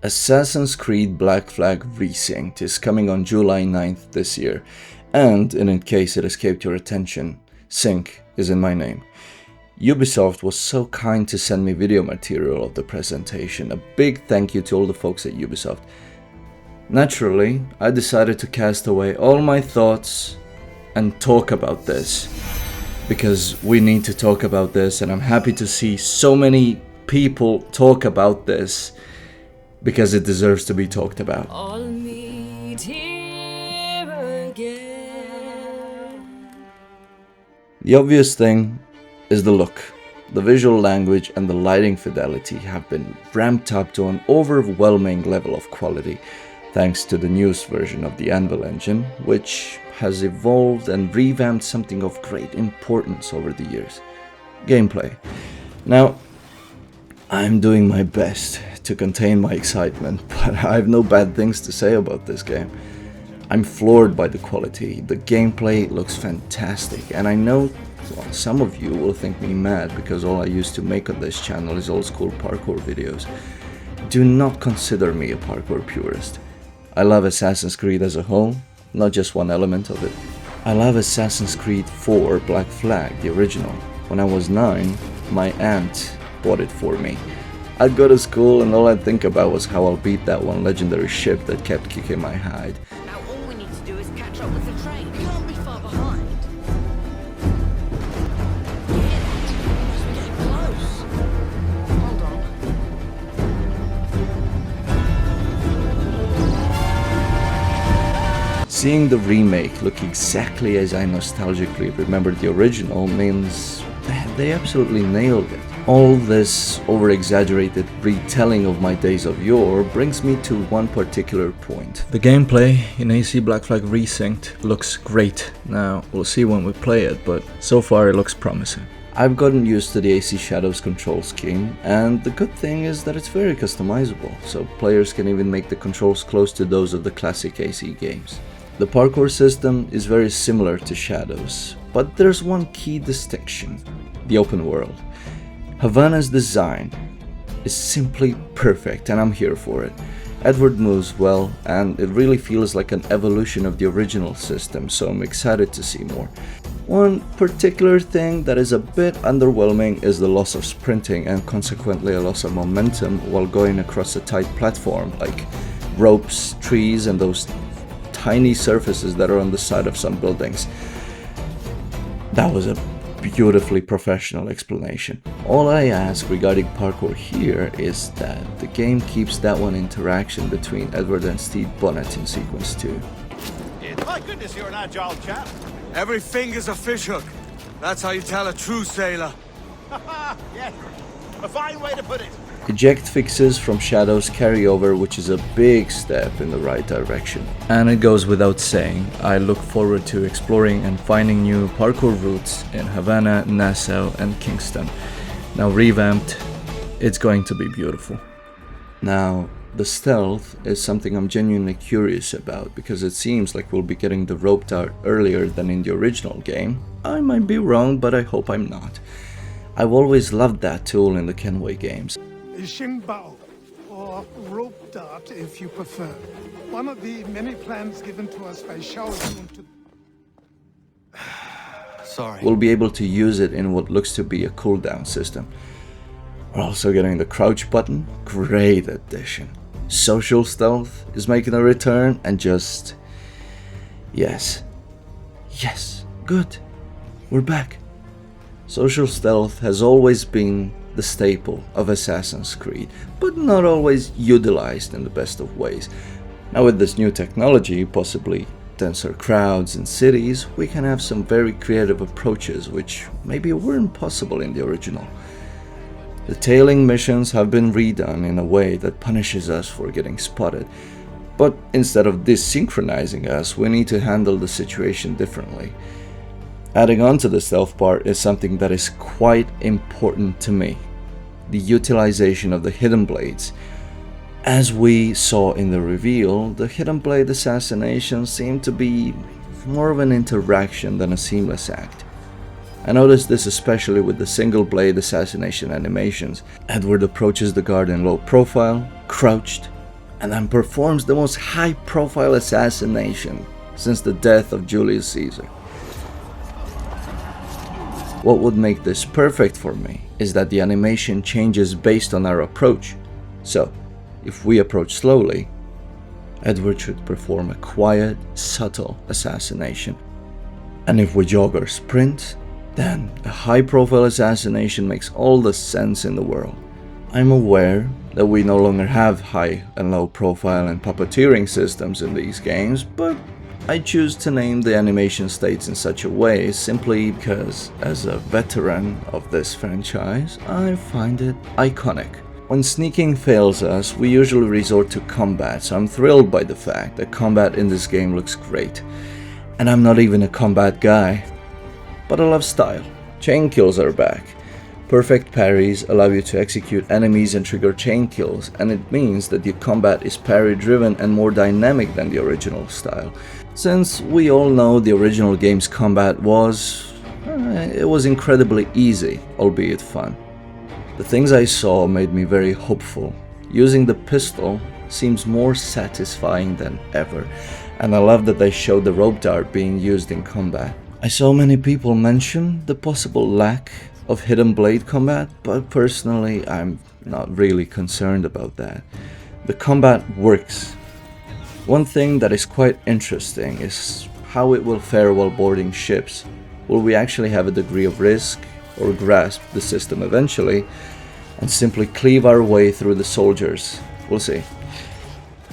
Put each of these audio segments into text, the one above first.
Assassin's Creed Black Flag Resynced is coming on July 9th this year, and in case it escaped your attention, Sync is in my name. Ubisoft was so kind to send me video material of the presentation. A big thank you to all the folks at Ubisoft. Naturally, I decided to cast away all my thoughts and talk about this, because we need to talk about this, and I'm happy to see so many people talk about this because it deserves to be talked about. All meet here again. The obvious thing is the look. The visual language and the lighting fidelity have been ramped up to an overwhelming level of quality thanks to the newest version of the Anvil engine, which has evolved and revamped something of great importance over the years: gameplay. Now, I'm doing my best to contain my excitement, but I have no bad things to say about this game. I'm floored by the quality. The gameplay looks fantastic, and I know some of you will think me mad because all I used to make on this channel is old school parkour videos. Do not consider me a parkour purist. I love Assassin's Creed as a whole, not just one element of it. I love Assassin's Creed 4 Black Flag, the original. When I was 9, my aunt bought it for me. I'd go to school and all I'd think about was how I'll beat that one legendary ship that kept kicking my hide. Now all we need to do is catch up with the train. We can't be far behind. We're getting close. Hold on. Seeing the remake look exactly as I nostalgically remember the original means they absolutely nailed it. All this over-exaggerated retelling of my days of yore brings me to one particular point. The gameplay in AC Black Flag Resynced looks great. Now, we'll see when we play it, but so far it looks promising. I've gotten used to the AC Shadows control scheme, and the good thing is that it's very customizable, so players can even make the controls close to those of the classic AC games. The parkour system is very similar to Shadows, but there's one key distinction: the open world. Havana's design is simply perfect, and I'm here for it. Edward moves well, and it really feels like an evolution of the original system, so I'm excited to see more. One particular thing that is a bit underwhelming is the loss of sprinting and consequently a loss of momentum while going across a tight platform, like ropes, trees, and those tiny surfaces that are on the side of some buildings. That was a beautifully professional explanation. All I ask regarding parkour here is that the game keeps that one interaction between Edward and Steve Bonnet in sequence 2. My goodness, you're an agile chap. Every finger's a fishhook. That's how you tell a true sailor. Yes, a fine way to put it. Eject fixes from Shadows carry over, which is a big step in the right direction. And it goes without saying, I look forward to exploring and finding new parkour routes in Havana, Nassau, and Kingston. Now revamped, it's going to be beautiful. Now, the stealth is something I'm genuinely curious about, because it seems like we'll be getting the rope dart earlier than in the original game. I might be wrong, but I hope I'm not. I've always loved that tool in the Kenway games. Shinbao, or rope dart if you prefer. One of the many plans given to us by Shaolin to... Sorry. We'll be able to use it in what looks to be a cooldown system. We're also getting the crouch button. Great addition. Social stealth is making a return, and just... yes. Yes, good. We're back. Social stealth has always been the staple of Assassin's Creed, but not always utilized in the best of ways. Now with this new technology, possibly denser crowds in cities, we can have some very creative approaches which maybe weren't possible in the original. The tailing missions have been redone in a way that punishes us for getting spotted, but instead of desynchronizing us, we need to handle the situation differently. Adding on to the stealth part is something that is quite important to me: the utilization of the hidden blades. As we saw in the reveal, the hidden blade assassinations seem to be more of an interaction than a seamless act. I noticed this especially with the single blade assassination animations. Edward approaches the guard in low profile, crouched, and then performs the most high-profile assassination since the death of Julius Caesar. What would make this perfect for me is that the animation changes based on our approach. So, if we approach slowly, Edward should perform a quiet, subtle assassination. And if we jog or sprint, then a high-profile assassination makes all the sense in the world. I'm aware that we no longer have high and low profile and puppeteering systems in these games, but I choose to name the animation states in such a way simply because, as a veteran of this franchise, I find it iconic. When sneaking fails us, we usually resort to combat, so I'm thrilled by the fact that combat in this game looks great. And I'm not even a combat guy, but I love style. Chain kills are back. Perfect parries allow you to execute enemies and trigger chain kills, and it means that your combat is parry driven and more dynamic than the original style. Since we all know the original game's combat was incredibly easy, albeit fun. The things I saw made me very hopeful. Using the pistol seems more satisfying than ever, and I love that they showed the rope dart being used in combat. I saw many people mention the possible lack of hidden blade combat, but personally I'm not really concerned about that. The combat works. One thing that is quite interesting is how it will fare while boarding ships. Will we actually have a degree of risk, or grasp the system eventually and simply cleave our way through the soldiers? We'll see.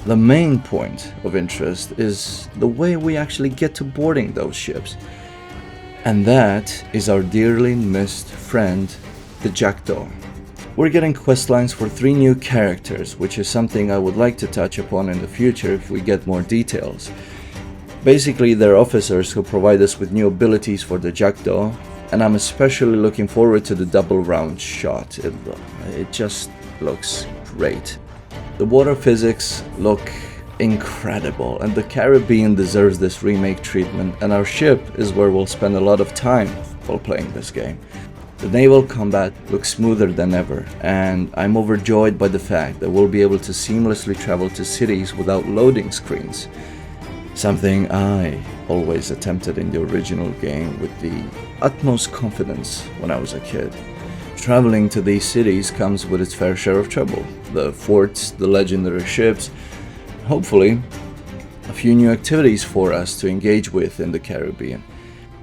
The main point of interest is the way we actually get to boarding those ships. And that is our dearly missed friend, the Jackdaw. We're getting questlines for 3 new characters, which is something I would like to touch upon in the future if we get more details. Basically, they're officers who provide us with new abilities for the Jackdaw, and I'm especially looking forward to the double round shot. It just looks great. The water physics look incredible, and the Caribbean deserves this remake treatment, and our ship is where we'll spend a lot of time while playing this game. The naval combat looks smoother than ever, and I'm overjoyed by the fact that we'll be able to seamlessly travel to cities without loading screens. Something I always attempted in the original game with the utmost confidence when I was a kid. Traveling to these cities comes with its fair share of trouble. The forts, the legendary ships, hopefully a few new activities for us to engage with in the Caribbean.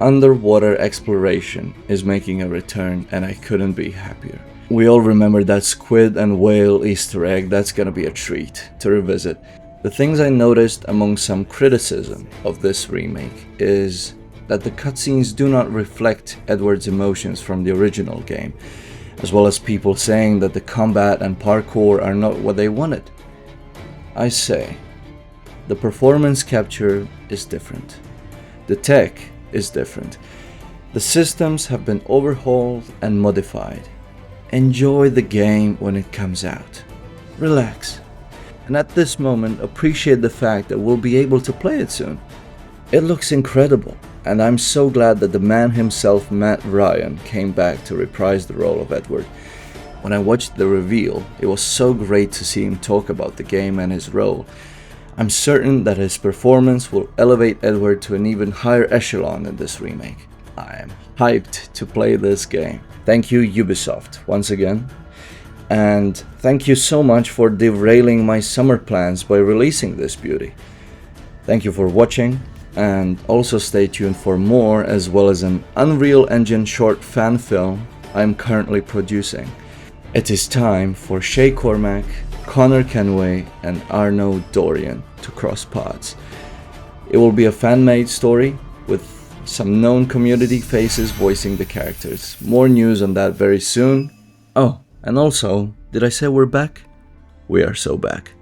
Underwater exploration is making a return, and I couldn't be happier. We all remember that squid and whale Easter egg. That's gonna be a treat to revisit. The things I noticed among some criticism of this remake is that the cutscenes do not reflect Edward's emotions from the original game, as well as people saying that the combat and parkour are not what they wanted. I say, the performance capture is different. The tech is different. The systems have been overhauled and modified. Enjoy the game when it comes out. Relax. And at this moment, appreciate the fact that we'll be able to play it soon. It looks incredible, and I'm so glad that the man himself, Matt Ryan, came back to reprise the role of Edward. When I watched the reveal, it was so great to see him talk about the game and his role. I'm certain that his performance will elevate Edward to an even higher echelon in this remake. I am hyped to play this game. Thank you, Ubisoft, once again. And thank you so much for derailing my summer plans by releasing this beauty. Thank you for watching, and also stay tuned for more, as well as an Unreal Engine short fan film I'm currently producing. It is time for Shay Cormac, Connor Kenway and Arno Dorian to cross paths. It will be a fan-made story with some known community faces voicing the characters. More news on that very soon. Oh, and also, did I say we're back? We are so back.